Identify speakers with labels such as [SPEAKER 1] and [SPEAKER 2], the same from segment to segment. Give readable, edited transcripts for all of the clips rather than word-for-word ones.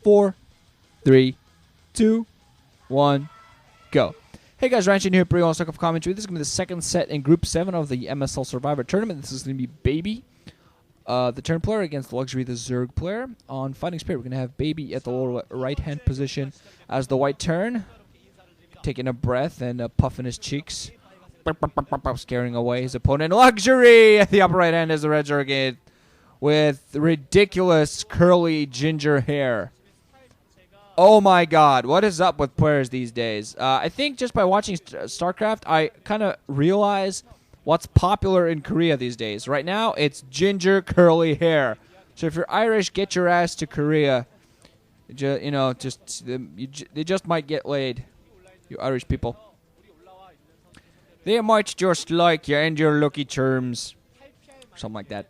[SPEAKER 1] 4, 3, 2, 1, go. Hey guys, Ranch here, Brio on Stuck of Commentary. This is going to be the second set in Group 7 of the MSL Survivor Tournament. This is going to be BaBy, the turn player, against Luxury, the Zerg player. On Fighting Spirit, we're going to have BaBy at the lower right-hand position as the white turn, taking a breath and puffing his cheeks, scaring away his opponent. Luxury at the upper right hand as the red Zerg with ridiculous curly ginger hair. Oh my god, what is up with players these days? I think just by watching StarCraft, I kind of realize what's popular in Korea these days. Right now, it's ginger curly hair. So if you're Irish, get your ass to Korea. They just might get laid, you Irish people. They might just like you and your lucky terms. Something like that.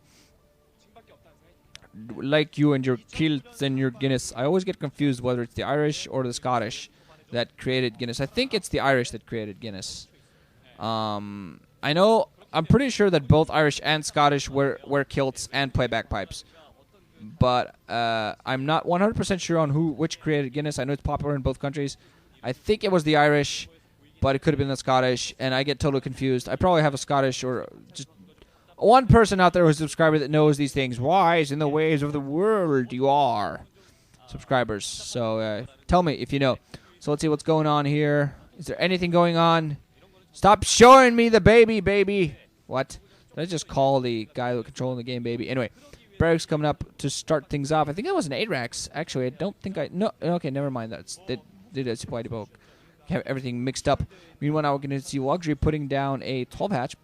[SPEAKER 1] Like you and your kilts and your Guinness. I always get confused whether it's the Irish or the Scottish that created Guinness. I think it's the Irish that created Guinness. I'm pretty sure that both Irish and Scottish wear kilts and play bagpipes. But I'm not 100% sure on which created Guinness. I know it's popular in both countries. I think it was the Irish, but it could have been the Scottish, and I get totally confused. I probably have a Scottish or just one person out there who's a subscriber that knows these things. Wise in the ways of the world you are. Subscribers. So tell me if you know. So let's see what's going on here. Is there anything going on? Stop showing me the baby. What? Did I just call the guy controlling the game baby? Anyway, Barracks coming up to start things off. I think that was an 8-Rax. Actually, I don't think no, okay, never mind. They did a supply depot. Have everything mixed up. Meanwhile, now we're going to see Luxury putting down a 12-hatch.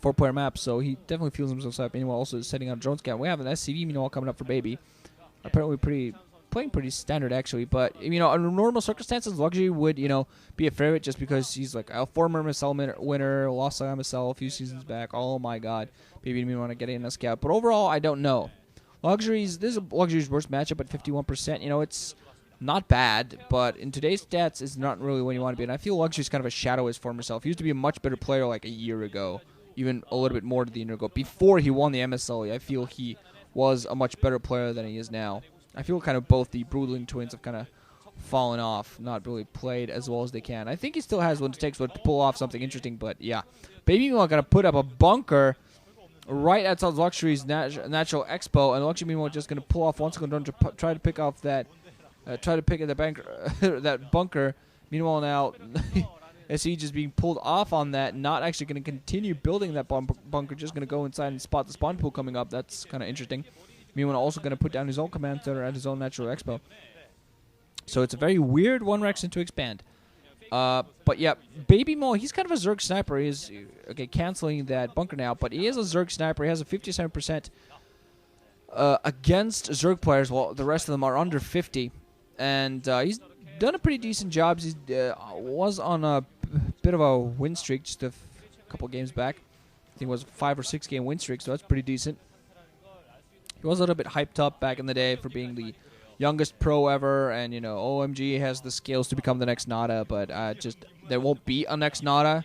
[SPEAKER 1] 4-player map, so he definitely feels himself up. Meanwhile, also setting out a drone scout. We have an SCV, meanwhile, coming up for BaBy. Apparently playing pretty standard, actually. But, under normal circumstances, Luxury would, be a favorite just because he's like a former MSL winner, lost to MSL a few seasons back. Oh, my God. BaBy didn't even want to get in a scout. But overall, I don't know. This is Luxury's worst matchup at 51%. It's not bad, but in today's stats, it's not really what you want to be. And I feel Luxury's kind of a shadow of his former self. He used to be a much better player like a year ago. Even a little bit more to the year ago. Before he won the MSL, I feel he was a much better player than he is now. I feel kind of both the Broodling twins have kind of fallen off, not really played as well as they can. I think he still has what it takes to pull off something interesting, but yeah. BaBy meanwhile going to put up a bunker right outside Luxury's natural expo, and Luxury meanwhile just going to pull off one second drone to try to pick off that, that bunker. Meanwhile now, SE just being pulled off on that, not actually going to continue building that bunker, just going to go inside and spot the spawn pool coming up. That's kind of interesting. Meanwhile, also going to put down his own command center at his own natural expo. So it's a very weird 1-Rax into expand. But yeah, BaBy Mo, he's kind of a Zerg sniper. He's canceling that bunker now, but he is a Zerg sniper. He has a 57% against Zerg players, while the rest of them are under 50. And he's done a pretty decent job. He was on a bit of a win streak just a couple games back. I think it was a 5 or 6 game win streak, so that's pretty decent. He was a little bit hyped up back in the day for being the youngest pro ever, and OMG has the skills to become the next Nada, but there won't be a next Nada.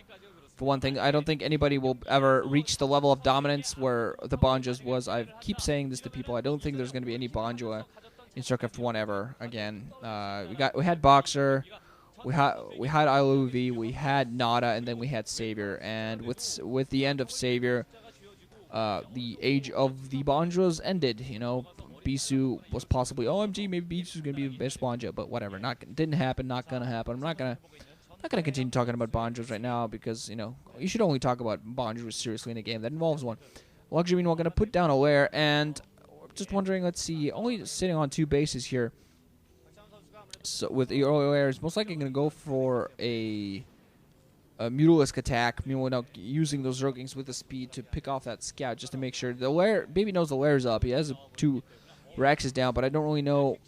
[SPEAKER 1] For one thing, I don't think anybody will ever reach the level of dominance where the Bonjas was. I keep saying this to people. I don't think there's going to be any Bonja in StarCraft 1 ever again. We had Boxer, we had ILUV, we had Nada, and then we had Savior. And with the end of Savior, the age of the Bonjas ended. Bisu was possibly OMG. Maybe Bisu's gonna be the best Bonja, but whatever. Didn't happen. Not gonna happen. I'm not gonna continue talking about Bonjas right now because you should only talk about Bonjas seriously in a game that involves one. Luxury meanwhile gonna put down a lair, and just wondering, let's see, only sitting on 2 bases here. So with the early layers, most likely going to go for a Mutalisk attack. Meanwhile, now using those Zerglings with the speed to pick off that scout just to make sure the lair. BaBy knows the lair's up. He has 2 Raxes down, but I don't really know.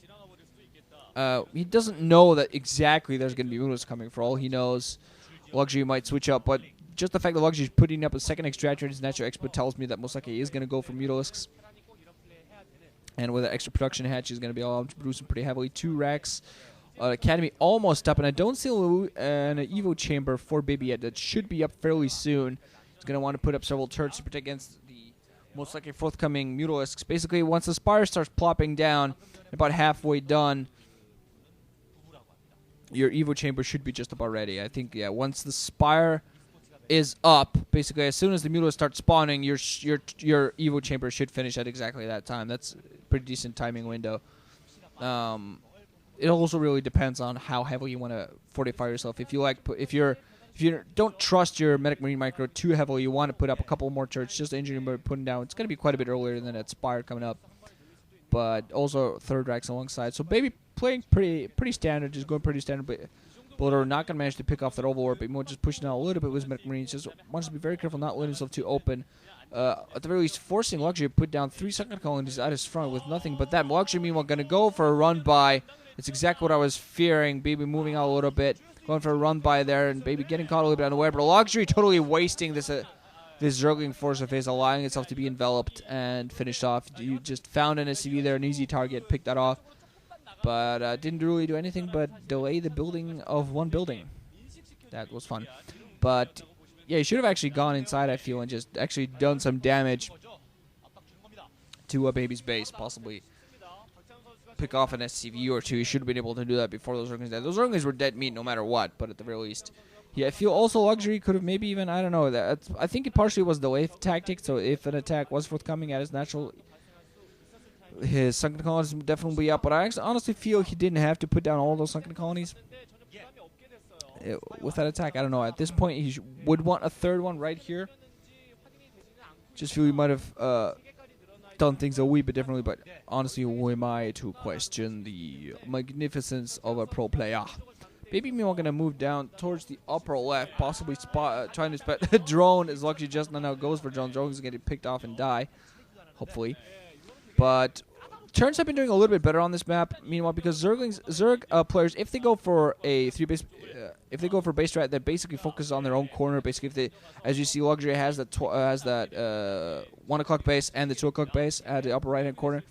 [SPEAKER 1] He doesn't know that exactly there's going to be Mutalisk coming. For all he knows, Luxury might switch up, but just the fact that Luxury is putting up a second extractor in his natural expo tells me that most likely he is going to go for Mutalisks. And with an extra production hatch, he's going to be able to produce them pretty heavily. 2 Rax. Academy almost up, and I don't see an Evo chamber for BaBy yet. That should be up fairly soon. He's going to want to put up several turrets to protect against the most likely forthcoming Mutalisks. Basically, once the Spire starts plopping down, About halfway done, your Evo chamber should be just about ready. I think, yeah, once the Spire is up, basically as soon as the Mutas start spawning, your Evo chamber should finish at exactly that time. That's a pretty decent timing window. It also really depends on how heavily you want to fortify yourself. If you don't trust your Medic Marine Micro too heavily, you want to put up a couple more turrets just to engineer by putting down. It's going to be quite a bit earlier than that Spire coming up, but also third racks alongside. So BaBy playing pretty standard, just going pretty standard, but Builder not going to manage to pick off that overlord, but more just pushing out a little bit with his Medic Marines. Just wants to be very careful not letting himself too open. At the very least, forcing Luxury to put down 3 second colonies at his front with nothing but that. Luxury, meanwhile, going to go for a run by. It's exactly what I was fearing. BaBy moving out a little bit, going for a run by there, and BaBy getting caught a little bit unaware. But Luxury totally wasting this zergling force of his, allowing itself to be enveloped and finished off. You just found an SCV there, an easy target, picked that off. But didn't really do anything but delay the building of one building. That was fun. But yeah, he should have actually gone inside, I feel, and just actually done some damage to BaBy's base, possibly pick off an SCV or two. He should have been able to do that before those Zerglings died. Those Zerglings were dead meat no matter what, but at the very least, yeah, I feel also Luxury could have maybe even, I don't know, I think it partially was delay tactic, so if an attack was forthcoming at his natural, his sunken colonies would definitely be up, but I honestly feel he didn't have to put down all those sunken colonies with that attack. I don't know. At this point, he would want a third one right here. Just feel he might have done things a wee bit differently, but honestly, who am I to question the magnificence of a pro player? BaBy meanwhile going to move down towards the upper left, possibly trying to spot a drone as Luxury just now goes for drone. Drone is going to get picked off and die, hopefully. But Terrans have been doing a little bit better on this map. Meanwhile, because Zerg players, if they go for a if they go for base strat that basically focuses on their own corner, basically if they, as you see, Luxury has that 1 o'clock base and the 2 o'clock base at the upper right hand corner.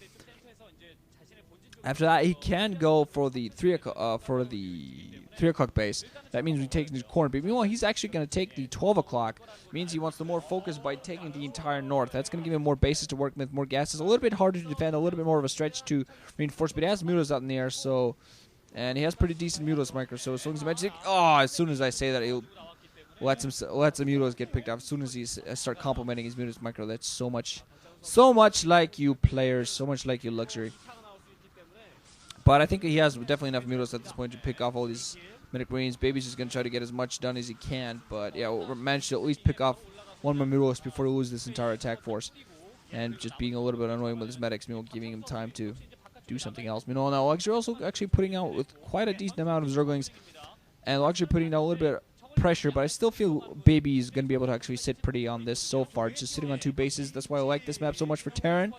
[SPEAKER 1] After that, he can go for the 3 o'clock base. That means we take his corner. But meanwhile, he's actually going to take the 12 o'clock. Means he wants the more focus by taking the entire north. That's going to give him more bases to work with, more gases. A little bit harder to defend, a little bit more of a stretch to reinforce. But he has Mutas out in the air, so, and he has pretty decent Mutas micro. So as soon as as soon as I say that, he'll lets some Mutas get picked off. As soon as he start complimenting his Mutas micro, that's so much like you players, so much like you Luxury. But I think he has definitely enough Mutas at this point to pick off all these Medic Marines. BaBy's just going to try to get as much done as he can. But yeah, we'll manage to at least pick off one more Mutas before he loses this entire attack force. And just being a little bit annoying with his medics, giving him time to do something else. Meanwhile, now Luxury also actually putting out with quite a decent amount of Zerglings. And Luxury putting down a little bit of pressure. But I still feel BaBy is going to be able to actually sit pretty on this so far. Just sitting on 2 bases. That's why I like this map so much for Terran.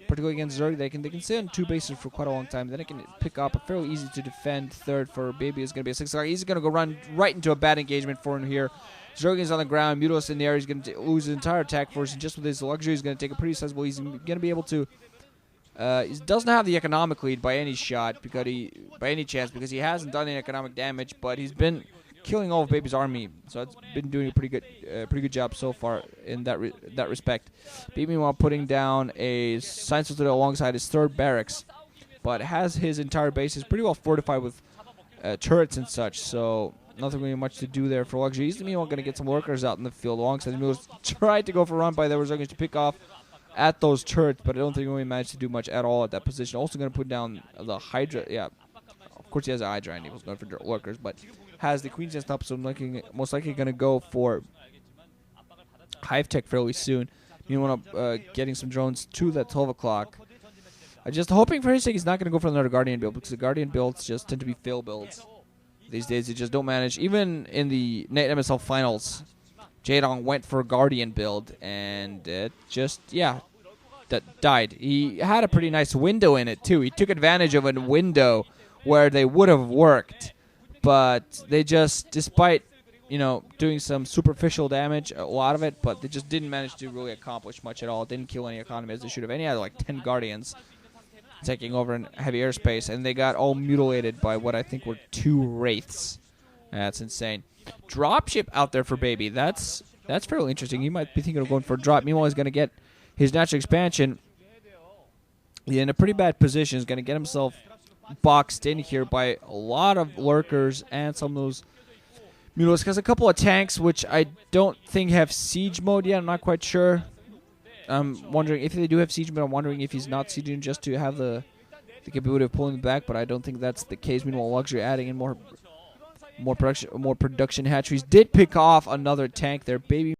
[SPEAKER 1] Particularly against Zerg, they can sit on 2 bases for quite a long time. Then they can pick up a fairly easy to defend third for BaBy. Is going to be a 6 o'clock. He's going to go run right into a bad engagement for him here. Zerg is on the ground. Mutas in the air. He's going to lose his entire attack force. And just with his Luxury, he's going to take a pretty sizable. He's going to be able to. He doesn't have the economic lead by any chance because he hasn't done any economic damage. But he's been killing all of BaBy's army, so it's been doing a pretty good job so far in that respect. BaBy meanwhile putting down a science soldier alongside his 3rd barracks, but has his entire base is pretty well fortified with turrets and such, so nothing really much to do there for Luxury. He's meanwhile going to get some workers out in the field alongside the Mules. Tried to go for a run by there, was going to pick off at those turrets, but I don't think he really managed to do much at all at that position. Also going to put down the Hydra. Yeah, of course he has an Hydra and he was going for workers, but has the Queen's Nest up, so most likely going to go for Hive Tech fairly soon. Meanwhile, getting some drones to that 12 o'clock. I'm just hoping for his sake he's not going to go for another Guardian build, because the Guardian builds just tend to be fail builds. These days, they just don't manage. Even in the Night MSL Finals, Jaedong went for a Guardian build, and it just, that died. He had a pretty nice window in it, too. He took advantage of a window where they would have worked. But they just, despite, doing some superficial damage, a lot of it, but they just didn't manage to really accomplish much at all. Didn't kill any economy as they should have. And he had like 10 Guardians taking over in heavy airspace, and they got all mutilated by what I think were 2 Wraiths. That's insane. Dropship out there for BaBy. That's fairly interesting. He might be thinking of going for a drop. Meanwhile, he's going to get his natural expansion in a pretty bad position. Is going to get himself boxed in here by a lot of lurkers and some of those mules. Has a couple of tanks, which I don't think have siege mode yet. I'm not quite sure. I'm wondering if they do have siege mode. I'm wondering if he's not sieging just to have the capability of pulling back, but I don't think that's the case. Meanwhile, Luxury adding in more production hatcheries. Did pick off another tank there. BaBy